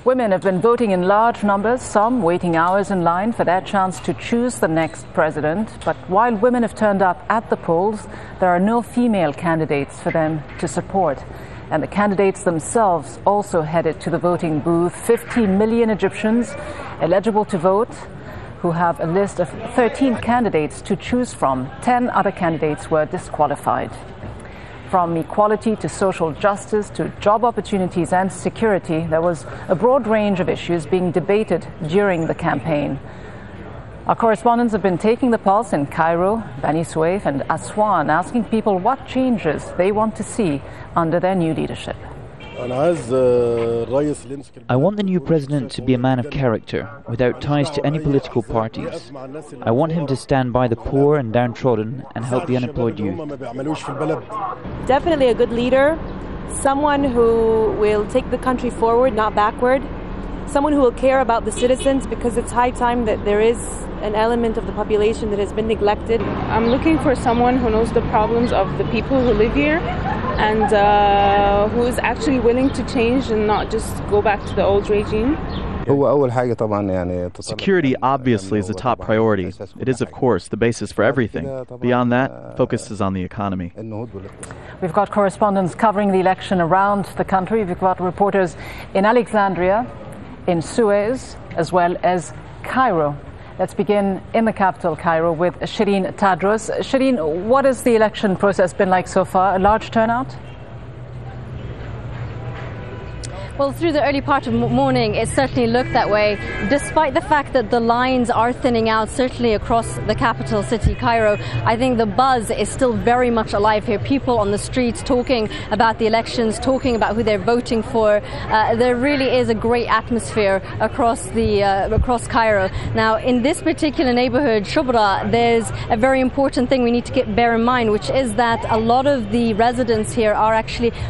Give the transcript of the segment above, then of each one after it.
Women have been voting in large numbers, some waiting hours in line for their chance to choose the next president. But while women have turned up at the polls, there are no female candidates for them to support. And the candidates themselves also headed to the voting booth. 50 million Egyptians eligible to vote, who have a list of 13 candidates to choose from. 10 other candidates were disqualified. From equality to social justice to job opportunities and security, there was a broad range of issues being debated during the campaign. Our correspondents have been taking the pulse in Cairo, Bani Suef and Aswan, asking people what changes they want to see under their new leadership. I want the new president to be a man of character, without ties to any political parties. I want him to stand by the poor and downtrodden and help the unemployed youth. Definitely a good leader, someone who will take the country forward, not backward. Someone who will care about the citizens, because it's high time that there is an element of the population that has been neglected. I'm looking for someone who knows the problems of the people who live here and who is actually willing to change and not just go back to the old regime. Security obviously is a top priority. It is, of course, the basis for everything. Beyond that, focus is on the economy. We've got correspondents covering the election around the country. We've got reporters in Alexandria, in Suez, as well as Cairo. Let's begin in the capital, Cairo, with Shireen Tadros. Shireen, what has the election process been like so far? A large turnout? Well, through the early part of morning, it certainly looked that way, despite the fact that the lines are thinning out, certainly across the capital city, Cairo. I think the buzz is still very much alive here. People on the streets talking about the elections, talking about who they're voting for. There really is a great atmosphere across Cairo. Now, in this particular neighborhood, Shubra, there's a very important thing we need to bear in mind, which is that a lot of the residents here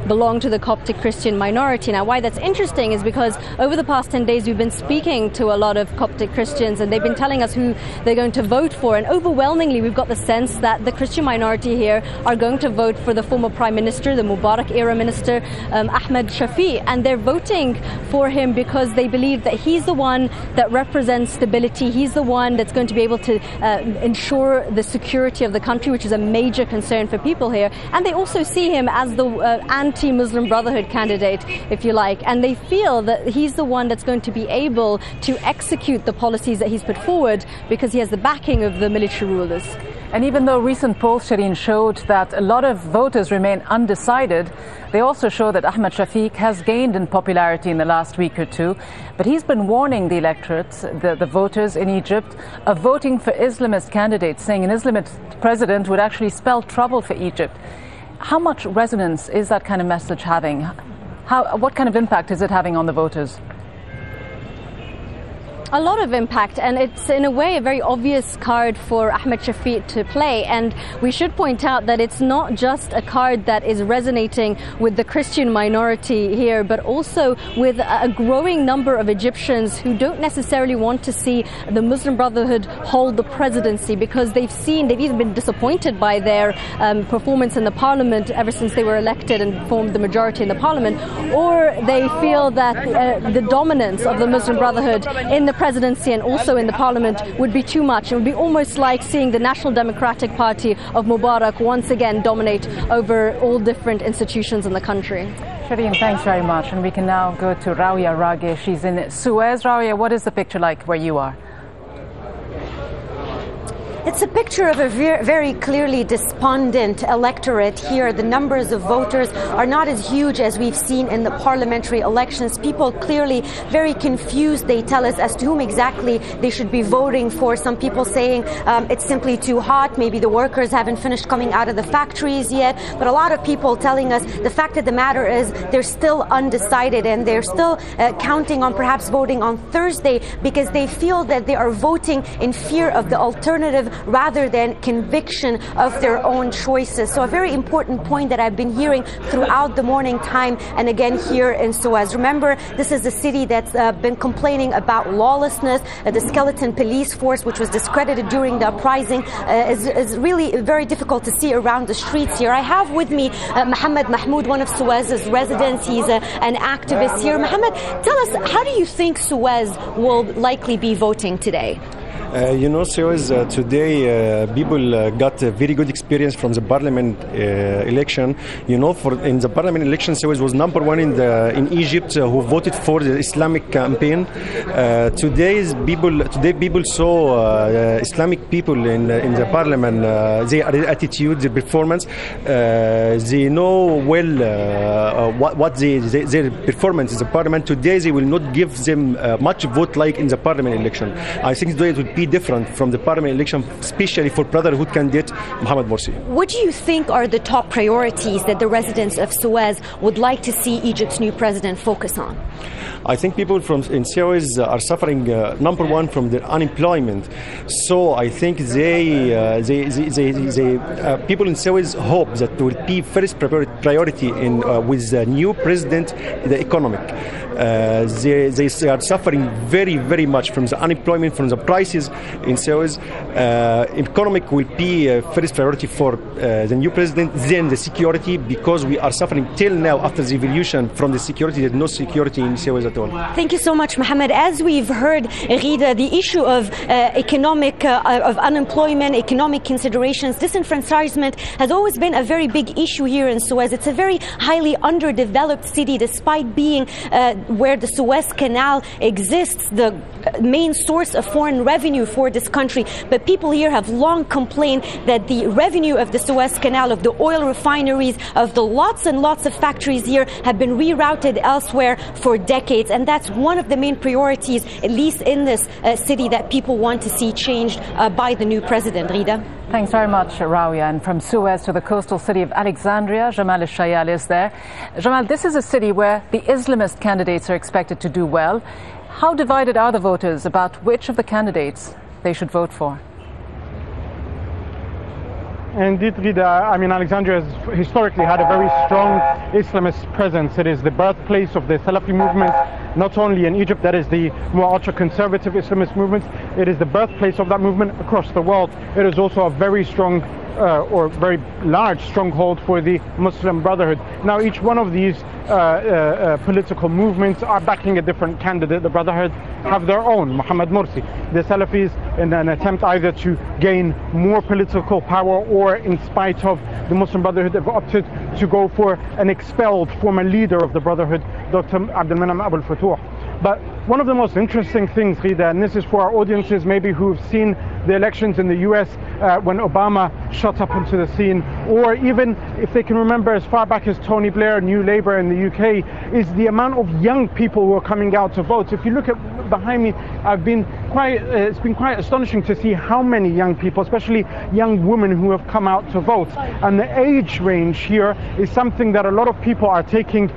belong to the Coptic Christian minority. Now, why that's interesting is because over the past 10 days we've been speaking to a lot of Coptic Christians, and they've been telling us who they're going to vote for, and overwhelmingly we've got the sense that the Christian minority here are going to vote for the former Prime Minister, the Mubarak era minister, Ahmed Shafiq, and they're voting for him because they believe that he's the one that represents stability, he's the one that's going to be able to ensure the security of the country, which is a major concern for people here, and they also see him as the anti-Muslim Brotherhood candidate, if you like. And they feel that he's the one that's going to be able to execute the policies that he's put forward because he has the backing of the military rulers. And even though recent polls, Shireen, showed that a lot of voters remain undecided, they also show that Ahmed Shafiq has gained in popularity in the last week or two. But he's been warning the electorate, the voters in Egypt, of voting for Islamist candidates, saying an Islamist president would actually spell trouble for Egypt. How much resonance is that kind of message having? What kind of impact is it having on the voters? A lot of impact, and it's in a way a very obvious card for Ahmed Shafiq to play. And we should point out that it's not just a card that is resonating with the Christian minority here, but also with a growing number of Egyptians who don't necessarily want to see the Muslim Brotherhood hold the presidency, because they've even been disappointed by their performance in the parliament ever since they were elected and formed the majority in the parliament, or they feel that the dominance of the Muslim Brotherhood in the presidency and also in the parliament would be too much. It would be almost like seeing the National Democratic Party of Mubarak once again dominate over all different institutions in the country. Shireen, thanks very much. And we can now go to Rawia Rage. She's in Suez. Rawia, what is the picture like where you are? It's a picture of a very clearly despondent electorate here. The numbers of voters are not as huge as we've seen in the parliamentary elections. People clearly very confused, they tell us, as to whom exactly they should be voting for. Some people saying it's simply too hot, maybe the workers haven't finished coming out of the factories yet. But a lot of people telling us the fact of the matter is they're still undecided, and they're still counting on perhaps voting on Thursday, because they feel that they are voting in fear of the alternative rather than conviction of their own choices. So a very important point that I've been hearing throughout the morning time and again here in Suez. Remember, this is a city that's been complaining about lawlessness. The skeleton police force, which was discredited during the uprising, is really very difficult to see around the streets here. I have with me Mohammed Mahmoud, one of Suez's residents. He's an activist here. Mohammed, tell us, how do you think Suez will likely be voting today? Suez, today people got a very good experience from the parliament election. In the parliament election, Suez was number one in Egypt who voted for the Islamic campaign. Today people saw Islamic people in the parliament, their attitude, their performance. They know well what their performance in the parliament. Today they will not give them much vote like in the parliament election. I think today it would be different from the parliament election, especially for Brotherhood candidate Mohammed Morsi. What do you think are the top priorities that the residents of Suez would like to see Egypt's new president focus on? I think people in Suez are suffering, number one, from their unemployment. So I think people in Suez hope that will be first priority with the new president, the economic. They are suffering very, very much from the unemployment, from the prices in Suez. Economic will be first priority for the new president, then the security, because we are suffering till now after the evolution from the security. There's no security in Suez at all. Thank you so much, Mohammed. As we've heard, Rida, the issue of of unemployment, economic considerations, disenfranchisement has always been a very big issue here in Suez. It's a very highly underdeveloped city, despite being where the Suez Canal exists, the main source of foreign revenue for this country. But people here have long complained that the revenue of the Suez Canal, of the oil refineries, of the lots and lots of factories here have been rerouted elsewhere for decades. And that's one of the main priorities, at least in this city, that people want to see changed by the new president. Rida? Thanks very much, Rawia. And from Suez to the coastal city of Alexandria, Jamal al-Shayal is there. Jamal, this is a city where the Islamist candidates are expected to do well. How divided are the voters about which of the candidates they should vote for? Indeed, Rida, Alexandria has historically had a very strong Islamist presence. It is the birthplace of the Salafi movement, not only in Egypt, that is the more ultra-conservative Islamist movement. It is the birthplace of that movement across the world. It is also a very strong or very large stronghold for the Muslim Brotherhood. Now, each one of these political movements are backing a different candidate. The Brotherhood have their own, Mohammed Morsi. The Salafis, in an attempt either to gain more political power or, in spite of the Muslim Brotherhood, have opted to go for an expelled former leader of the Brotherhood, Dr. Abdelmenam Abul Futuh. But one of the most interesting things, Rida, and this is for our audiences maybe who've seen the elections in the US when Obama shot up into the scene, or even if they can remember as far back as Tony Blair, New Labour in the UK, is the amount of young people who are coming out to vote. If you look at behind me, it's been quite astonishing to see how many young people, especially young women, who have come out to vote. And the age range here is something that a lot of people are taking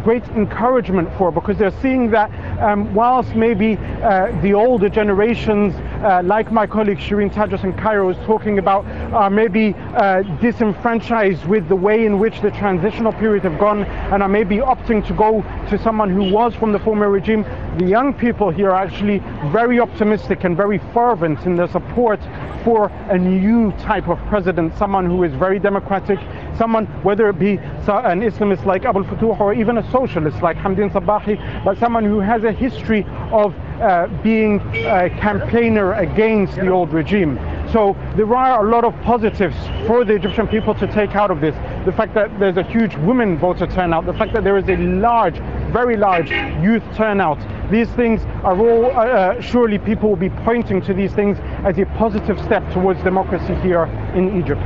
great encouragement for, because they're seeing that whilst maybe the older generations, like my colleague Shireen Tadros in Cairo is talking about, are maybe disenfranchised with the way in which the transitional period have gone and are maybe opting to go to someone who was from the former regime, the young people here are actually very optimistic and very fervent in their support for a new type of president, someone who is very democratic, someone, whether it be an Islamist like Abul Futuh or even a socialist like Hamdin Sabahi, but someone who has a history of being a campaigner against the old regime. So there are a lot of positives for the Egyptian people to take out of this. The fact that there's a huge women voter turnout, the fact that there is a large, very large youth turnout. These things are all, surely people will be pointing to these things as a positive step towards democracy here in Egypt.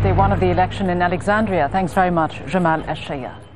Day one of the election in Alexandria. Thanks very much, Jamal al-Shayal.